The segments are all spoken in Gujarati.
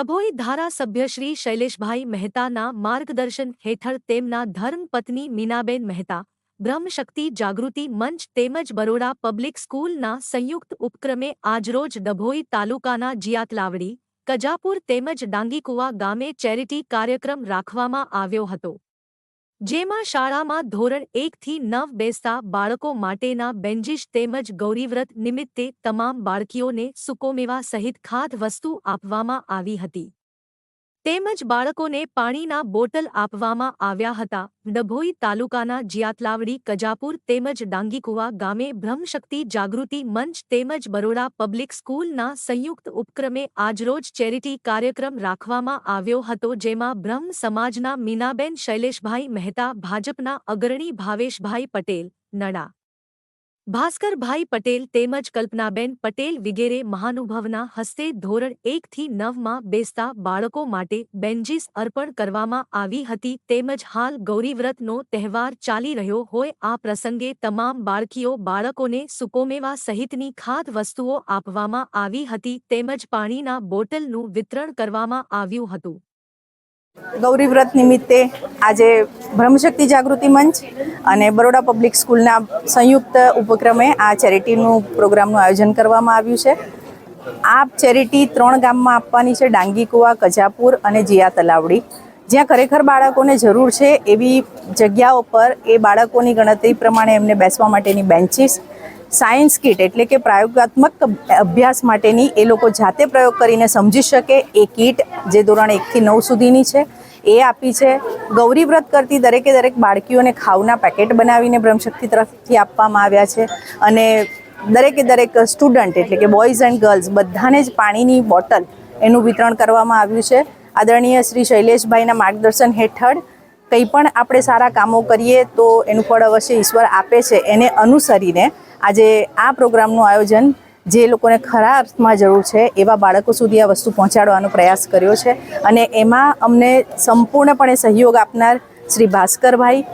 ડભોઈ ધારાસભ્ય શ્રી શૈલેષભાઈ મહેતાના માર્ગદર્શન હેઠળ તેમના ધર્મપત્ની મીનાબેન મહેતા, બ્રહ્મશક્તિ જાગૃતિ મંચ તેમજ બરોડા પબ્લિક સ્કૂલના સંયુક્ત ઉપક્રમે આજરોજ ડભોઈ તાલુકાના જિયાતલાવડી, કજાપુર તેમજ ડાંગીકુવા ગામે ચેરિટી કાર્યક્રમ રાખવામાં આવ્યો હતો, જેમાં શાળામાં ધોરણ 1 થી 9 બેસતા બાળકો માટેના બેન્ચીસ તેમજ ગૌરીવ્રત નિમિત્તે તમામ બાળકીઓને સુકોમેવા સહિત ખાધ વસ્તુ આપવામાં આવી હતી, તેમજ બાળકોને પાણીના બોટલ આપવામાં આવ્યા હતા। ડભોઈ તાલુકાના જિયાતલાવડી, કજાપુર તેમજ ડાંગીકુવા ગામે બ્રહ્મશક્તિ જાગૃતિ મંચ તેમજ બરોડા પબ્લિક સ્કૂલના સંયુક્ત ઉપક્રમે આજરોજ ચેરિટી કાર્યક્રમ રાખવામાં આવ્યો હતો, જેમાં બ્રહ્મ સમાજના મીનાબેન શૈલેષભાઈ મહેતા, ભાજપના અગ્રણી ભાવેશભાઈ પટેલ, નડા ભાસ્કરભાઈ પટેલ તેમજ કલ્પનાબેન પટેલ વિગેરે મહાનુભાવના હસ્તે ધોરણ 1 થી 9 માં બેસતા બાળકો માટે બેન્ચીસ અર્પણ કરવામાં આવી હતી, તેમજ હાલ ગૌરીવ્રતનો તહેવાર ચાલી રહ્યો હોય આ પ્રસંગે તમામ બાળકોને સુકોમેવા સહિતની ખાધ વસ્તુઓ આપવામાં આવી હતી, તેમજ પાણીના બોટલનું વિતરણ કરવામાં આવ્યું હતું। ગૌરી વ્રત નિમિત્તે આજે બ્રહ્મશક્તિ જાગૃતિ મંચ અને બરોડા પબ્લિક સ્કૂલના સંયુક્ત ઉપક્રમે આ ચેરિટીનું પ્રોગ્રામનું આયોજન કરવામાં આવ્યું છે। આ ચેરિટી 3 ગામમાં આપવાની છે, ડાંગીકુવા, કજાપુર અને જિયા તલાવડી, જ્યાં ખરેખર બાળકોને જરૂર છે એવી જગ્યાઓ પર એ બાળકોની ગણતરી પ્રમાણે એમને બેસવા માટેની બેન્ચીસ, સાયન્સ કિટ એટલે કે પ્રયોગાત્મક અભ્યાસ માટેની એ લોકો જાતે પ્રયોગ કરીને સમજી શકે એ કિટ જે ધોરણ 1 થી 9 સુધીની છે એ આપી છે। ગૌરી વ્રત કરતી દરેક બાળકીઓને ખાવના પેકેટ બનાવીને બ્રહ્મશક્તિ તરફથી આપવામાં આવ્યા છે અને દરેક સ્ટુડન્ટ એટલે કે બોયઝ એન્ડ ગર્લ્સ બધાને જ પાણીની બોટલ એનું વિતરણ કરવામાં આવ્યું છે। આદરણીય શ્રી શૈલેષભાઈના માર્ગદર્શન હેઠળ કંઈ પણ આપણે સારા કામો કરીએ તો એનું ફળ અવશ્ય ઈશ્વર આપે છે, એને અનુસરીને આજે આ પ્રોગ્રામનું આયોજન જે લોકોને ખરા અર્થમાં જરૂર છે એવા બાળકો સુધી આ વસ્તુ પહોંચાડવાનો પ્રયાસ કર્યો છે અને એમાં અમને સંપૂર્ણપણે સહયોગ આપનાર શ્રી ભાસ્કરભાઈ,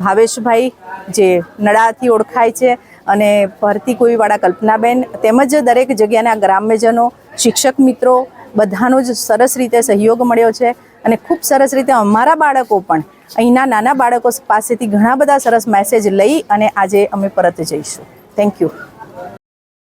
ભાવેશભાઈ જે નડાથી ઓળખાય છે અને ભરતી કોઈવાળા કલ્પનાબેન તેમજ દરેક જગ્યાના ગ્રામ્યજનો, શિક્ષક મિત્રો બધાનો જ સરસ રીતે સહયોગ મળ્યો છે અને ખૂબ સરસ રીતે અમારા બાળકો પણ અહીંના નાના બાળકો પાસેથી ઘણા બધા સરસ મેસેજ લઈ અને આજે અમે પરત જઈશું। Thank you.